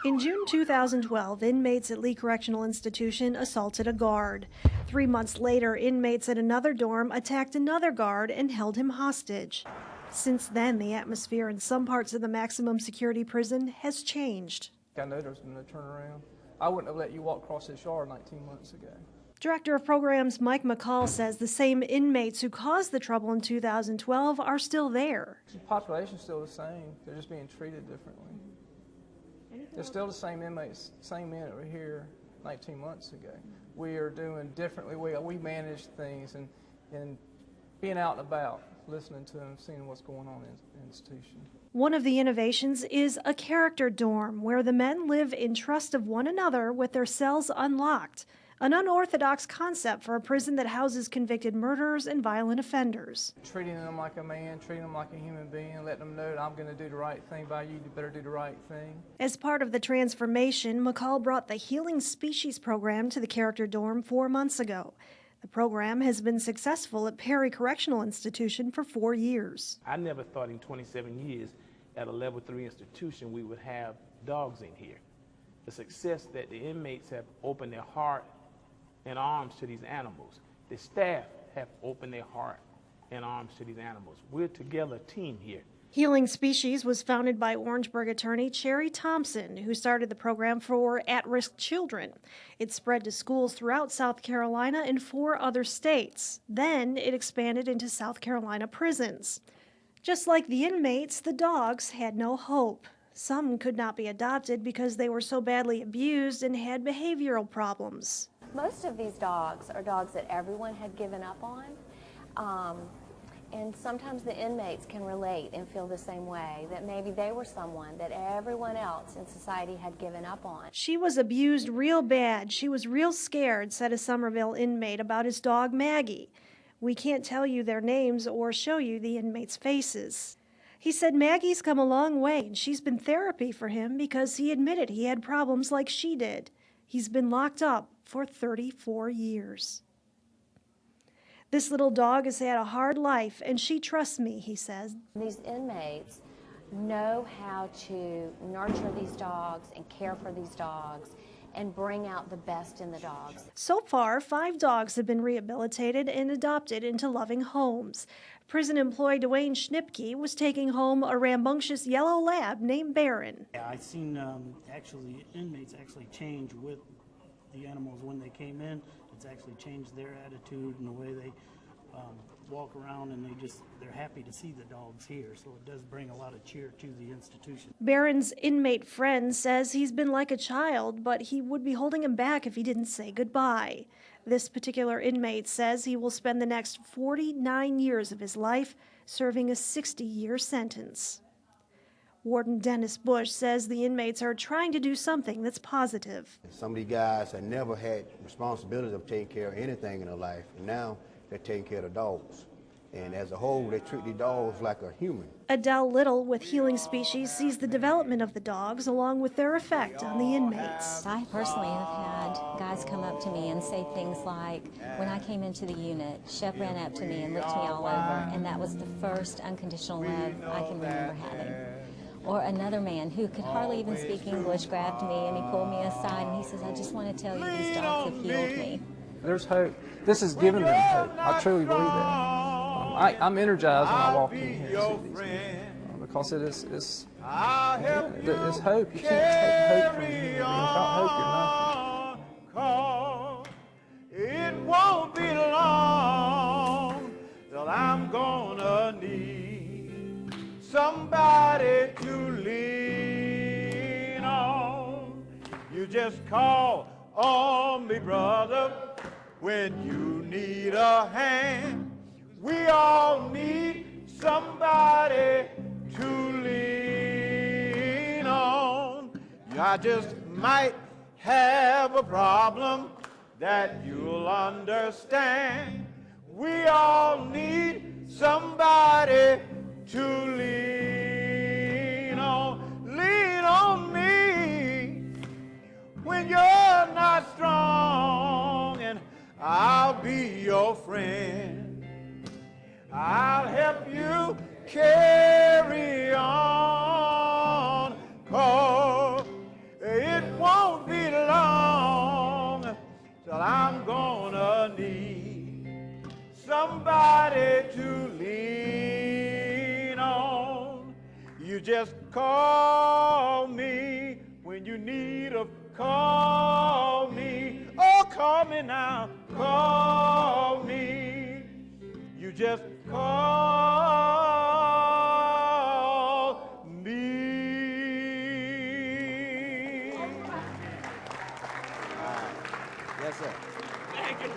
In June 2012, inmates at Lee Correctional Institution assaulted a guard. 3 months later, inmates at another dorm attacked another guard and held him hostage. Since then, the atmosphere in some parts of the maximum security prison has changed. I know there's been no turnaround. I wouldn't have let you walk across this yard 19 months ago. Director of Programs Mike McCall says the same inmates who caused the trouble in 2012 are still there. The population's still the same. They're just being treated differently. They're still the same inmates, same men that were here 19 months ago. We are doing differently. We manage things and being out and about, listening to them, seeing what's going on in the institution. One of the innovations is a character dorm where the men live in trust of one another with their cells unlocked. An unorthodox concept for a prison that houses convicted murderers and violent offenders. Treating them like a man, treating them like a human being, letting them know that I'm going to do the right thing by you, you better do the right thing. As part of the transformation, McCall brought the Healing Species program to the character dorm 4 months ago. The program has been successful at Perry Correctional Institution for 4 years. I never thought in 27 years at a level 3 institution we would have dogs in here. The success that the inmates have opened their heart and arms to these animals. The staff have opened their heart and arms to these animals. We're together a team here. Healing Species was founded by Orangeburg attorney Cherry Thompson, who started the program for at-risk children. It spread to schools throughout South Carolina and 4 other states. Then it expanded into South Carolina prisons. Just like the inmates, the dogs had no hope. Some could not be adopted because they were so badly abused and had behavioral problems. Most of these dogs are dogs that everyone had given up on. And sometimes the inmates can relate and feel the same way, that maybe they were someone that everyone else in society had given up on. She was abused real bad. She was real scared, said a Somerville inmate about his dog Maggie. We can't tell you their names or show you the inmates' faces. He said Maggie's come a long way, and she's been therapy for him because he admitted he had problems like she did. He's been locked up for 34 years. This little dog has had a hard life, and she trusts me, he says. These inmates know how to nurture these dogs and care for these dogs and bring out the best in the dogs. So far, 5 dogs have been rehabilitated and adopted into loving homes. Prison employee Dwayne Schnipke was taking home a rambunctious yellow lab named Baron. Yeah, I've seen inmates actually change with the animals when they came in. It's actually changed their attitude and the way they walk around, and they're happy to see the dogs here, so it does bring a lot of cheer to the institution. Baron's inmate friend says he's been like a child, but he would be holding him back if he didn't say goodbye. This particular inmate says he will spend the next 49 years of his life serving a 60-year sentence. Warden Dennis Bush says the inmates are trying to do something that's positive. Some of these guys have never had responsibility of taking care of anything in their life, and now they're taking care of the dogs. And as a whole, they treat the dogs like a human. Adele Little with Healing Species sees the development of the dogs along with their effect on the inmates. I personally have had guys come up to me and say things like, when I came into the unit, Shep ran up to me and licked me all over, and that was the first unconditional love I can remember having. Or another man who could hardly even speak English grabbed me and he pulled me aside and he says, I just want to tell you these dogs have healed me. There's hope. This has given them hope. I truly believe that. I'm energized when I walk in here and see these people, because it's hope. You can't take hope from here. Without hope, you're nothing. It won't be long till I'm gonna need somebody to lean on. You just call on me, brother, when you need a hand. We all need somebody to lean on. I just might have a problem that you'll understand. We all need somebody to lean on. Lean on me when you're not strong, and I'll be your friend. I'll help you carry on, 'cause You just call me when you need a call me. Oh, call me now, call me. You just call me. Yes, sir. Thank you.